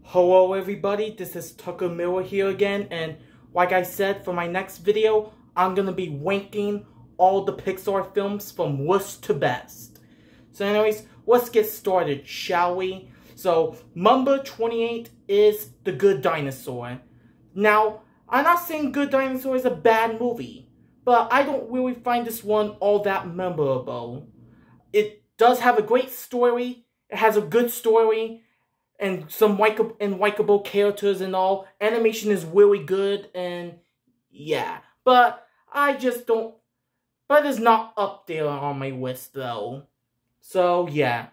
Hello everybody, this is Tucker Miller here again, and like I said, for my next video, I'm gonna be ranking all the Pixar films from worst to best. So anyways, let's get started, shall we? So, number 28 is The Good Dinosaur. Now, I'm not saying Good Dinosaur is a bad movie, but I don't really find this one all that memorable. It does have a great story, it has a good story, and some likable characters and all. Animation is really good, and yeah. But I just don't... But it's not up there on my list, though. So, yeah.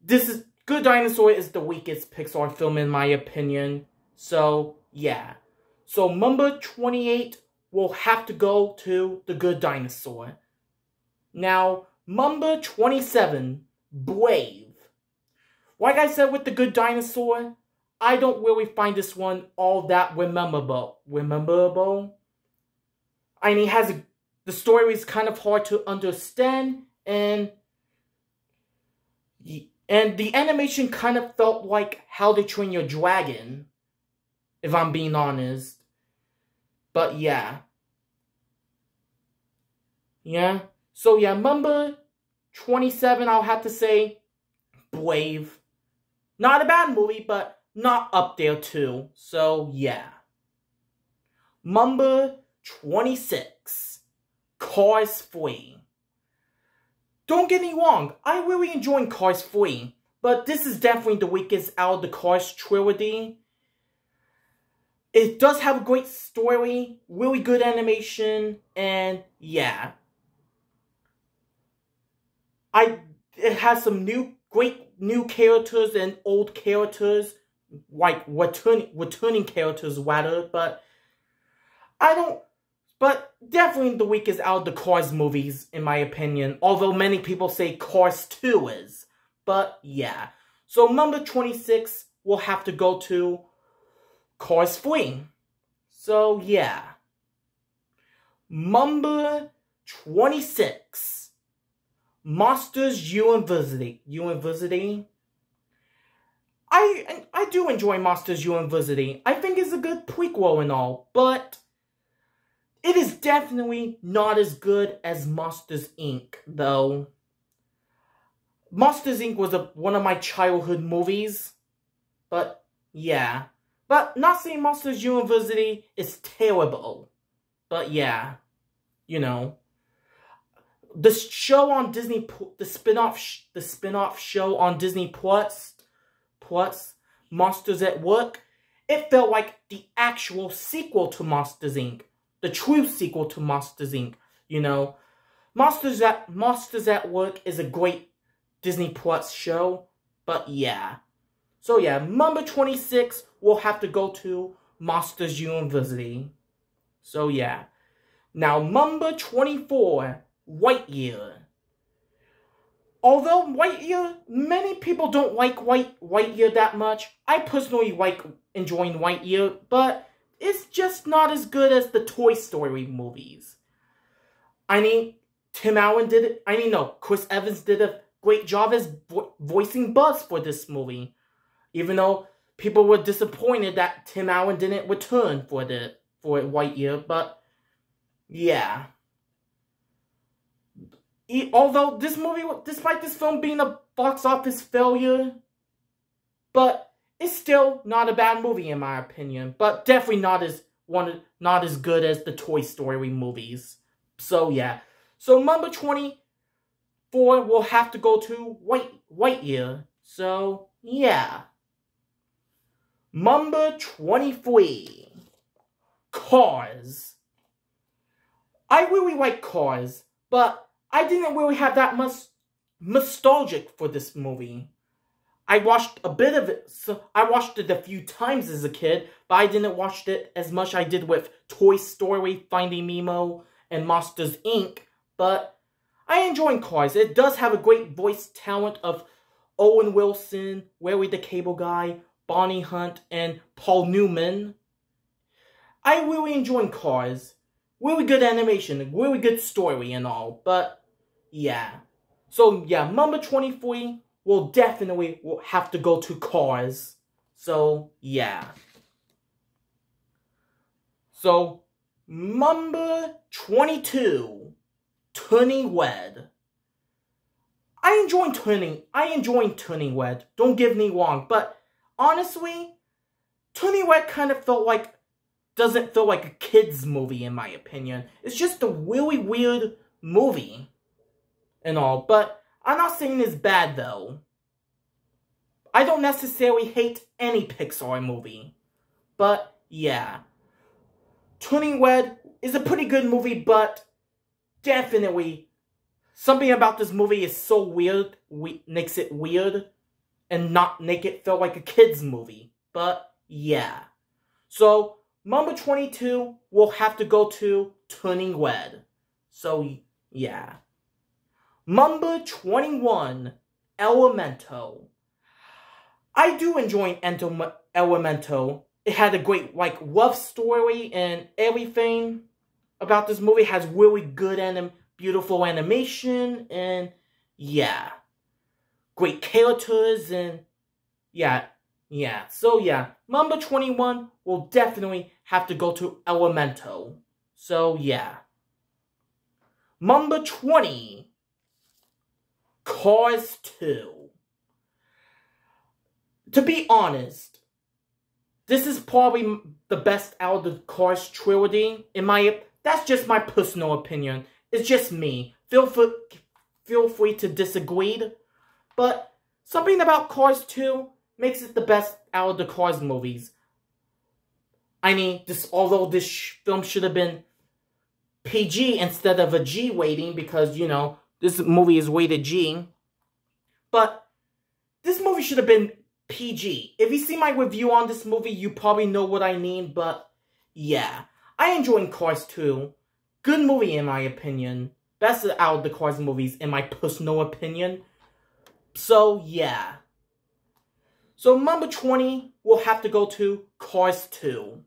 This is... Good Dinosaur is the weakest Pixar film, in my opinion. So, yeah. So, number 28 will have to go to The Good Dinosaur. Now, number 27, Brave. Like I said with The Good Dinosaur, I don't really find this one all that memorable. I mean, the story is kind of hard to understand, and the animation kind of felt like How to Train Your Dragon, if I'm being honest. But yeah. Yeah. So yeah, number 27, I'll have to say Brave. Not a bad movie, but not up there too. So, yeah. Number 26. Cars 3. Don't get me wrong, I really enjoy Cars 3, but this is definitely the weakest out of the Cars trilogy. It does have a great story, really good animation, and yeah. It has some great new characters and old characters, like returning characters rather, but definitely the weakest out of the Cars movies, in my opinion, although many people say Cars 2 is, but yeah. So number 26 will have to go to Cars 3. So yeah. Number 26. Monsters University. I do enjoy Monsters University. I think it's a good prequel and all, but it is definitely not as good as Monsters Inc., though. Monsters Inc. was one of my childhood movies, but yeah. But not saying Monsters University is terrible, but yeah, you know. The show on Disney, the spin-off show on Disney Plus, Monsters at Work, it felt like the actual sequel to Monsters Inc. The true sequel to Monsters Inc. You know, Monsters at Work is a great Disney Plus show, but yeah. So yeah, number 26 will have to go to Monsters University. So yeah. Now number 24. Lightyear. Although Lightyear, many people don't like Lightyear that much. I personally like enjoying Lightyear, but it's just not as good as the Toy Story movies. I mean, Chris Evans did a great job as voicing Buzz for this movie. Even though people were disappointed that Tim Allen didn't return for Lightyear, but yeah. Although this movie, despite this film being a box office failure, but it's still not a bad movie in my opinion. But definitely not as good as the Toy Story movies. So yeah. So number 24 will have to go to Lightyear. So yeah. Number 23. Cars. I really like Cars, but I didn't really have that much nostalgic for this movie. I watched a bit of it, so I watched it a few times as a kid, but I didn't watch it as much I did with Toy Story, Finding Nemo, and Monsters Inc., but I enjoy Cars. It does have a great voice talent of Owen Wilson, Larry the Cable Guy, Bonnie Hunt, and Paul Newman. I really enjoy Cars. Really good animation, really good story and all, but yeah. So yeah, number 23 will definitely have to go to Cars. So, yeah. So, number 22, Turning Red. I enjoy Turning Red. Don't get me wrong, but honestly, Turning Red kind of doesn't feel like a kid's movie in my opinion. It's just a really weird movie and all, but I'm not saying it's bad though. I don't necessarily hate any Pixar movie, but yeah. Turning Red is a pretty good movie, but definitely something about this movie is so weird, makes it weird, and not make it feel like a kid's movie. But yeah. So, number 22 will have to go to Turning Red. So, yeah. Number 21, Elemento. I do enjoy Elemento. It had a great, love story and everything about this movie. It has really good beautiful animation and, yeah. Great characters and, yeah. So, yeah. Number 21 will definitely have to go to Elemento. So, yeah. Number 20, Cars 2. To be honest, this is probably the best out of the Cars trilogy. That's just my personal opinion. It's just me. Feel free to disagree. But something about Cars 2 makes it the best out of the Cars movies. I mean, although this film should have been PG instead of a G rating because, this movie is rated G. But this movie should have been PG. If you see my review on this movie, you probably know what I mean, but yeah. I enjoy Cars 2. Good movie in my opinion. Best out of the Cars movies in my personal opinion. So, yeah. So, number 20 will have to go to Cars 2.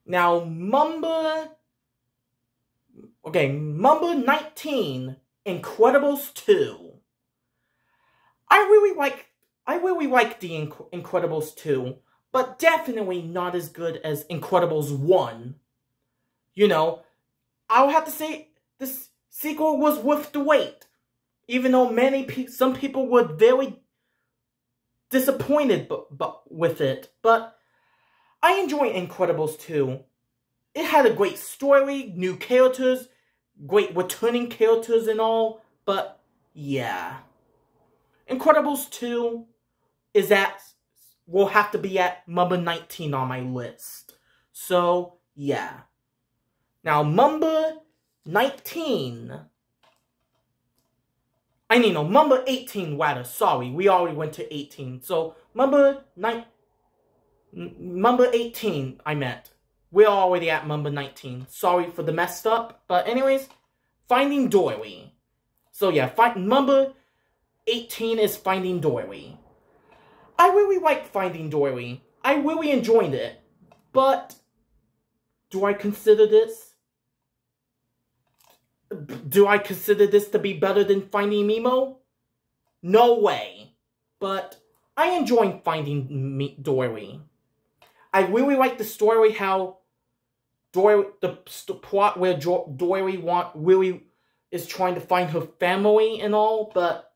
Now, number 19, Incredibles 2. I really like the Incredibles 2, but definitely not as good as Incredibles 1. I'll have to say this sequel was worth the wait, even though some people were very disappointed with it. But I enjoy Incredibles 2. It had a great story, new characters, great returning characters and all, but yeah. Incredibles 2 will have to be at number 19 on my list. So, yeah. Now, number 19. Number 18, rather. Sorry, we already went to 18. So, number 18, I meant. We're already at number 19. Sorry for the messed up. But anyways, Finding Dory. So, yeah, number 18 is Finding Dory. I really liked Finding Dory. I really enjoyed it. But, do I consider this to be better than Finding Nemo? No way. But, I enjoyed Finding Dory. I really like the story, how the plot where Dory really is trying to find her family and all, but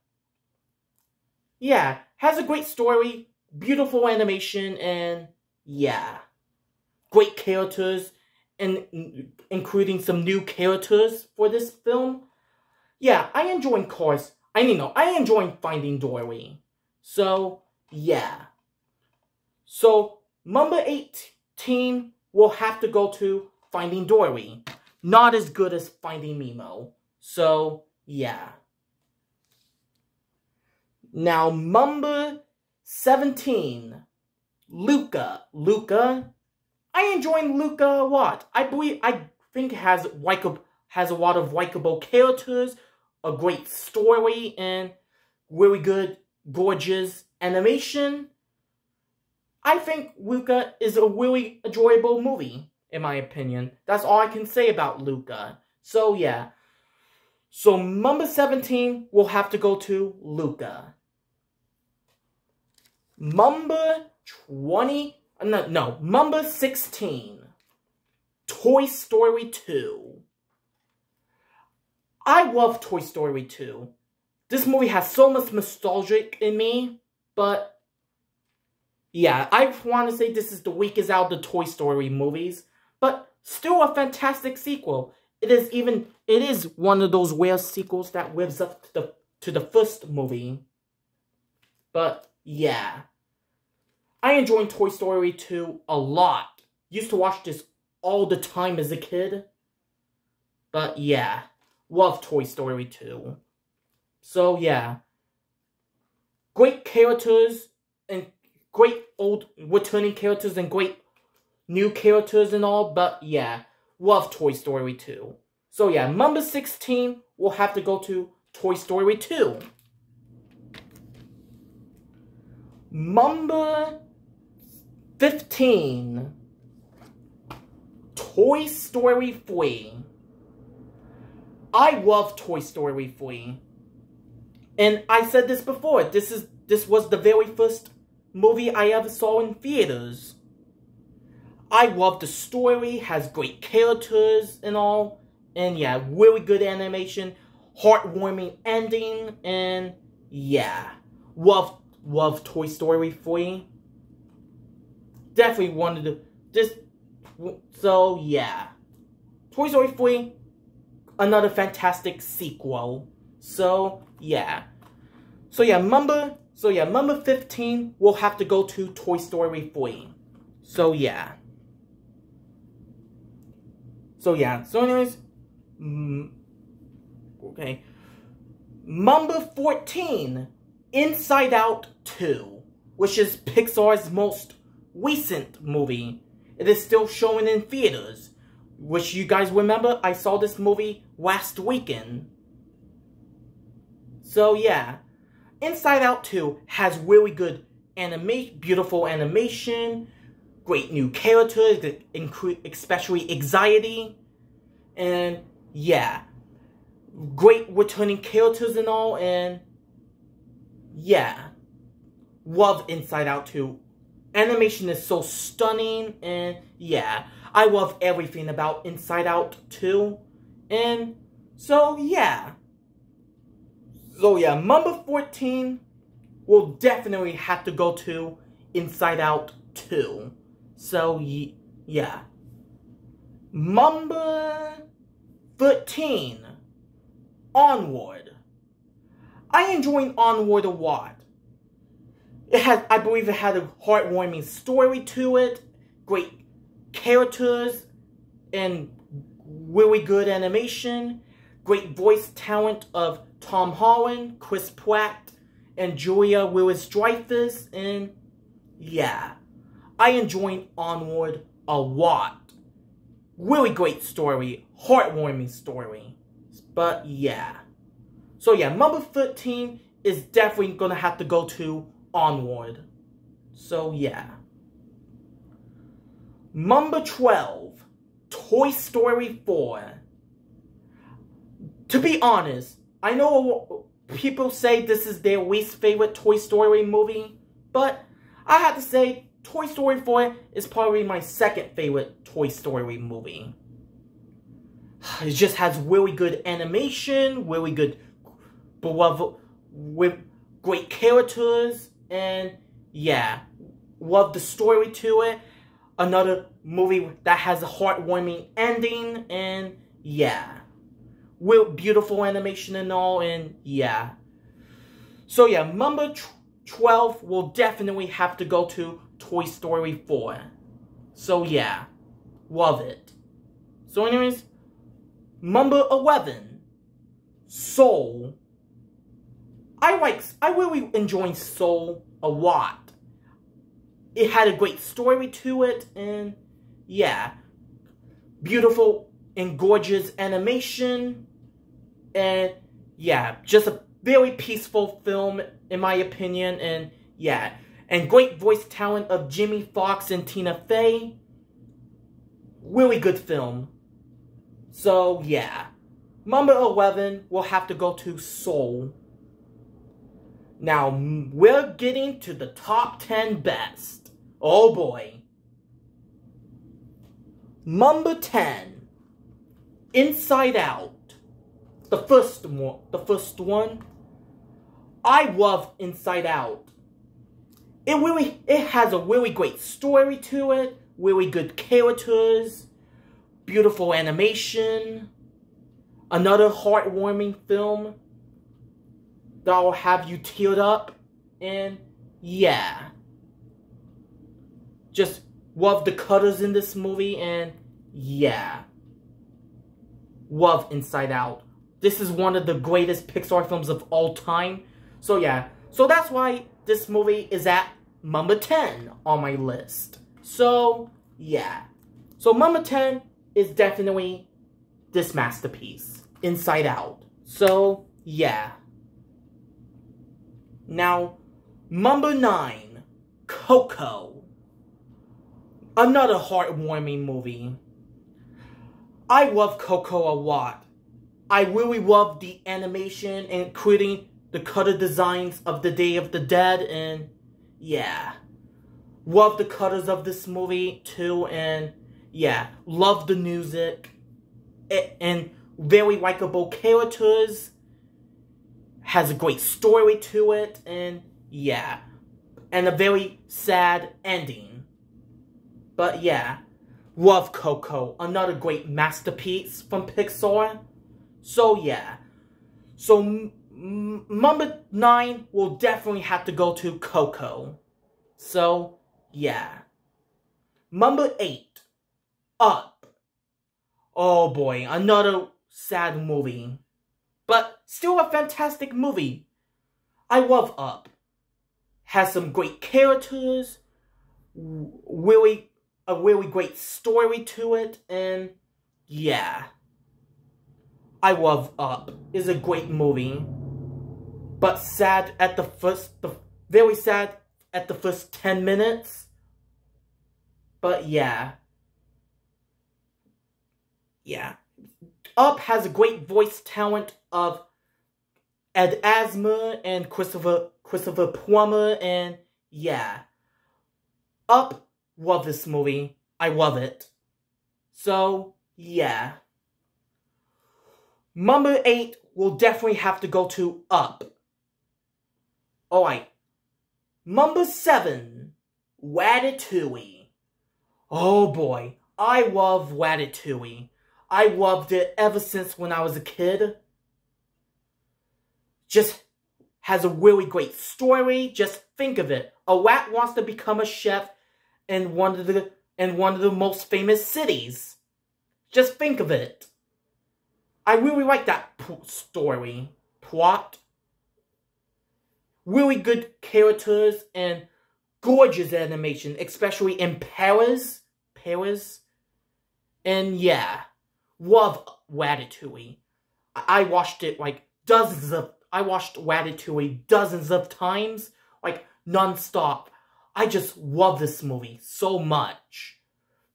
yeah, has a great story, beautiful animation, and yeah, great characters, and including some new characters for this film. Yeah, I enjoy Cars. I enjoy Finding Dory. So, yeah. So, number 18 will have to go to Finding Dory. Not as good as Finding Nemo. So, yeah. Now, number 17, Luca. I enjoy Luca a lot. I think it has a lot of likable characters, a great story, and really good, gorgeous animation. I think Luca is a really enjoyable movie, in my opinion. That's all I can say about Luca. So, yeah. So number 17 will have to go to Luca. Number 16. Toy Story 2. I love Toy Story 2. This movie has so much nostalgic in me, but yeah, I want to say this is the weakest out of the Toy Story movies, but still a fantastic sequel. It is one of those rare sequels that lives up to the first movie. But yeah, I enjoyed Toy Story 2 a lot. Used to watch this all the time as a kid. But yeah, love Toy Story 2. So yeah, great characters and great old returning characters and great new characters and all, but yeah, love Toy Story 2. So yeah, number 16 will have to go to Toy Story 2. Number 15. Toy Story 3. I love Toy Story 3. And I said this before, this was the very first movie I ever saw in theaters. I love the story, has great characters and all, and yeah, really good animation, heartwarming ending, and yeah, love Toy Story 3. Definitely wanted to, so yeah, Toy Story 3, another fantastic sequel. So yeah, number 15 will have to go to Toy Story 3. So anyways, okay. Number 14, Inside Out 2, which is Pixar's most recent movie. It is still showing in theaters, which you guys remember, I saw this movie last weekend. So yeah, Inside Out 2 has really good beautiful animation, great new characters that include especially Anxiety, and yeah, great returning characters and all, and yeah, love Inside Out 2. Animation is so stunning, and yeah, I love everything about Inside Out 2, and so yeah. Number 14 will definitely have to go to Inside Out 2. So, yeah. Number 13, Onward. I enjoyed Onward a lot. I believe it had a heartwarming story to it, great characters, and really good animation, great voice talent of Tom Holland, Chris Pratt, and Julia Louis-Dreyfus, and yeah, I enjoyed Onward a lot. Really great story, heartwarming story, but yeah. So yeah, number 13 is definitely gonna have to go to Onward. So yeah. Number 12, Toy Story 4. To be honest, I know people say this is their least favorite Toy Story movie, but I have to say Toy Story 4 is probably my second favorite Toy Story movie. It just has really good animation, really good, beloved, with great characters, and yeah, love the story to it. Another movie that has a heartwarming ending, and yeah, with beautiful animation and all, and yeah. So yeah, number 12 will definitely have to go to Toy Story 4. So yeah, love it. So anyways, number 11, Soul. I really enjoyed Soul a lot. It had a great story to it, and yeah, beautiful and gorgeous animation, and yeah, just a very peaceful film in my opinion, and yeah, and great voice talent of Jimmy Fox and Tina Fey. Really good film. So yeah, Number 11 will have to go to Soul. Now, we're getting to the top 10 best. Oh boy. Number 10, Inside Out. The first one. I love Inside Out. It has a really great story to it, really good characters, beautiful animation, another heartwarming film that will have you teared up, and yeah. Just love the colors in this movie, and yeah. Love Inside Out. This is one of the greatest Pixar films of all time. So yeah, so that's why this movie is at number 10 on my list. So yeah. So number 10 is definitely this masterpiece, Inside Out. So yeah. Now, number 9, Coco. Another heartwarming movie. I love Coco a lot. I really love the animation, including the color designs of the Day of the Dead, and yeah. Love the colors of this movie too, and yeah. Love the music. And very likable characters. Has a great story to it, and yeah. And a very sad ending. But yeah. Love Coco. Another great masterpiece from Pixar. So yeah. So number 9 will definitely have to go to Coco. So yeah. Number 8. Up. Oh boy, another sad movie. But still a fantastic movie. I love Up. Has some great characters. A really great story to it. And yeah. I love Up. It's a great movie. But sad at very sad at the first 10 minutes. But yeah. Yeah. Up has a great voice talent of Ed Asner and Christopher Plummer, and yeah. Up, love this movie. I love it. So, yeah. Number 8 will definitely have to go to Up. Alright. Number 7, Ratatouille. Oh boy, I love Ratatouille. I loved it ever since when I was a kid. Just has a really great story. Just think of it. A rat wants to become a chef in one of the most famous cities. Just think of it. I really like that plot. Really good characters and gorgeous animation, especially in Paris. And yeah. Love Ratatouille. I watched it like I watched Ratatouille dozens of times, like non-stop. I just love this movie so much.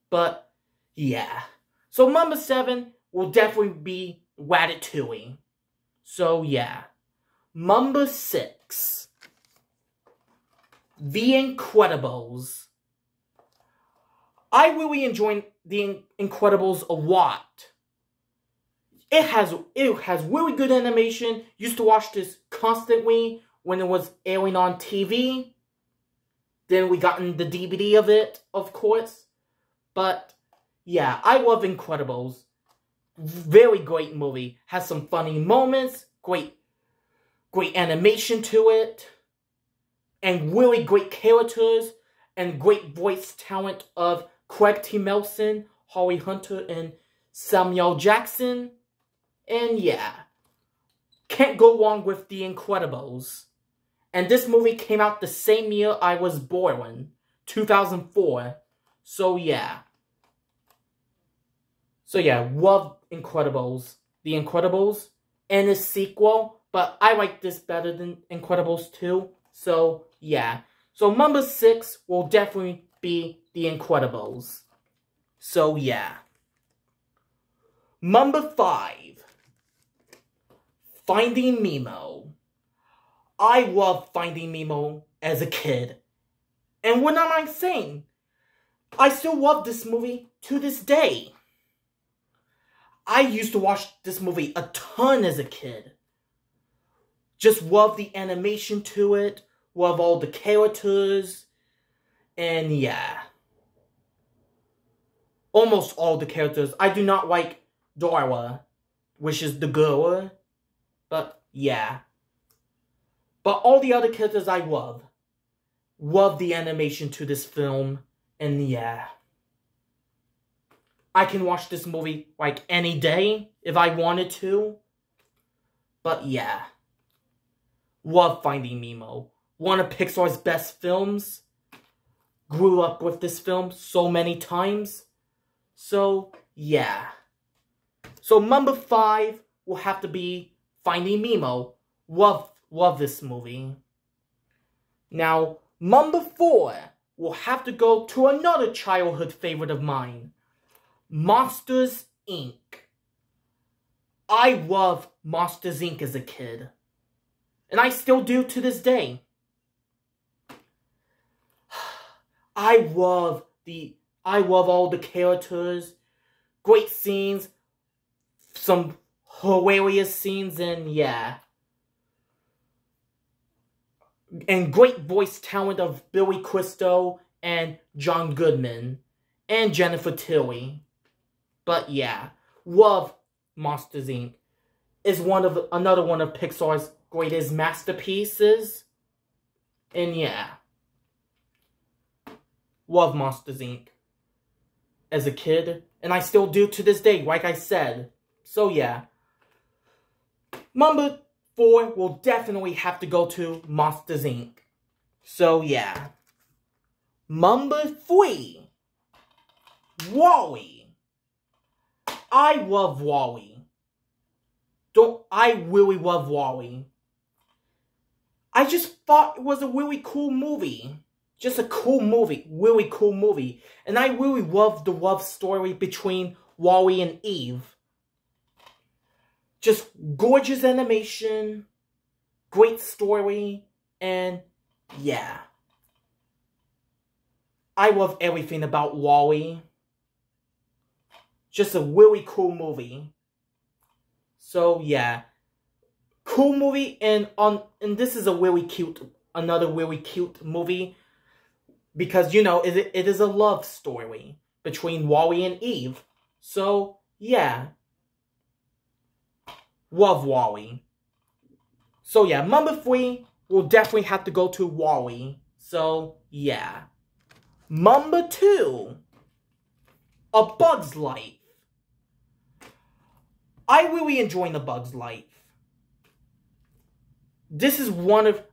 But yeah. So number 7 will definitely be Ratatouille. So yeah. Number 6. The Incredibles. I really enjoy The Incredibles a lot. It has really good animation. Used to watch this constantly when it was airing on TV. Then we got in the DVD of it, of course. But yeah, I love Incredibles. Very great movie. Has some funny moments. Great animation to it. And really great characters. And great voice talent of Craig T. Nelson, Holly Hunter, and Samuel Jackson. And yeah, can't go wrong with The Incredibles. And this movie came out the same year I was born, 2004. So yeah. So yeah, love Incredibles. The Incredibles and its sequel. But I like this better than Incredibles 2. So yeah. So number 6 will definitely be The Incredibles. So yeah. Number 5. Finding Nemo. I loved Finding Nemo as a kid. And what am I saying? I still love this movie to this day. I used to watch this movie a ton as a kid. Just love the animation to it. Love all the characters. And yeah. Almost all the characters. I do not like Dora, which is the girl. But yeah. But all the other characters I love. Love the animation to this film. And yeah. I can watch this movie like any day if I wanted to. But yeah. Love Finding Nemo. One of Pixar's best films. Grew up with this film so many times. So yeah. So number 5 will have to be Finding Nemo. Love this movie. Now, number 4 will have to go to another childhood favorite of mine. Monsters, Inc. I loved Monsters, Inc. as a kid. And I still do to this day. I love all the characters. Great scenes. Some hilarious scenes, and yeah. And great voice talent of Billy Crystal and John Goodman. And Jennifer Tilly. But yeah, love Monsters, Inc. Is another one of Pixar's greatest masterpieces. And yeah. Love Monsters, Inc. as a kid. And I still do to this day, like I said. So yeah. Number 4 will definitely have to go to Monsters, Inc. So yeah. Number 3. WALL-E. I love WALL-E. I really love WALL-E. I just thought it was a really cool movie. Just a cool movie. Really cool movie. And I really loved the love story between WALL-E and Eve. Just gorgeous animation. Great story. And yeah. I love everything about WALL-E. Just a really cool movie. So yeah. Cool movie, and this is another really cute movie. Because, you know, it is a love story between WALL-E and Eve. So, yeah. Love WALL-E. So, yeah, number 3 will definitely have to go to WALL-E. So, yeah. Number 2. A Bug's Life. I really enjoy A Bug's Life. This is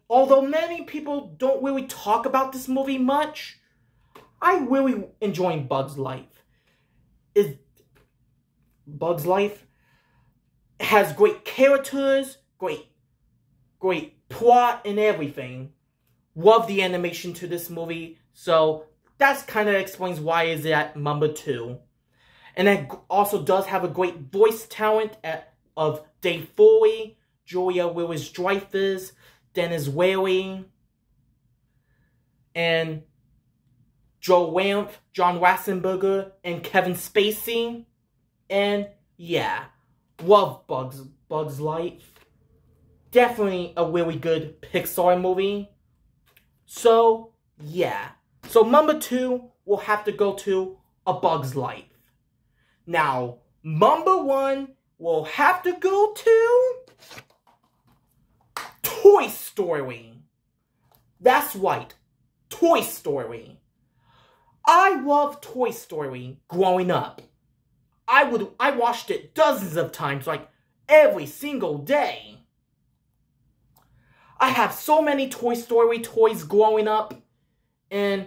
although many people don't really talk about this movie much, I really enjoy Bug's Life. Bug's Life has great characters, great plot and everything. Love the animation to this movie, so that kind of explains why it's at number 2. And it also does have a great voice talent of Dave Foley, Julia Louis-Dreyfus, Dennis Whaley, and Joe Lamp, John Ratzenberger, and Kevin Spacey. And yeah, love Bug's Life. Definitely a really good Pixar movie. So yeah. So number 2 will have to go to A Bug's Life. Now, number 1 will have to go to Toy Story. That's right, Toy Story. I loved Toy Story growing up. I watched it dozens of times, like every single day. I have so many Toy Story toys growing up, and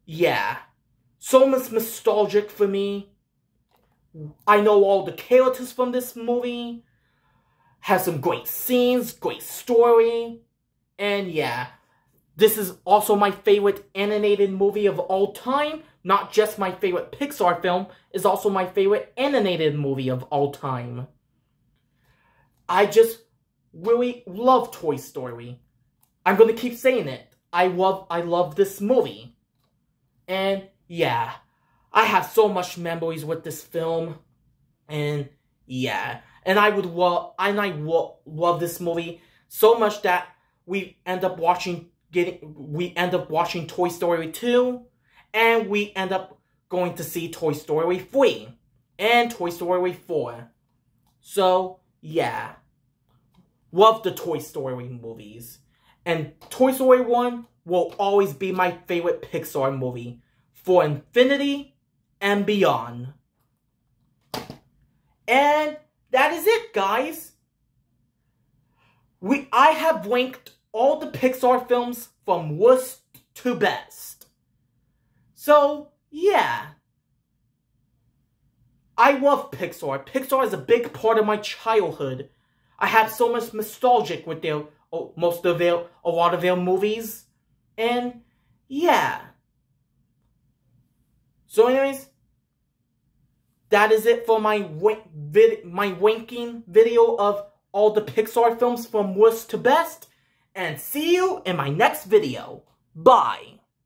yeah, so much nostalgic for me. I know all the characters from this movie. Has some great scenes, great story. And yeah, this is also my favorite animated movie of all time. Not just my favorite Pixar film, it's also my favorite animated movie of all time. I just really love Toy Story. I'm gonna keep saying it. I love this movie. And yeah, I have so much memories with this film. And yeah, and I love this movie so much that we end up watching Toy Story 2, and we end up going to see Toy Story 3 and Toy Story 4. So yeah, love the Toy Story movies. And Toy Story 1 will always be my favorite Pixar movie for infinity and beyond. And that is it, guys. I have ranked all the Pixar films from worst to best. So, yeah. I love Pixar. Pixar is a big part of my childhood. I have so much nostalgic with a lot of their movies. And, yeah. So anyways, that is it for my ranking video of all the Pixar films from worst to best. And see you in my next video. Bye.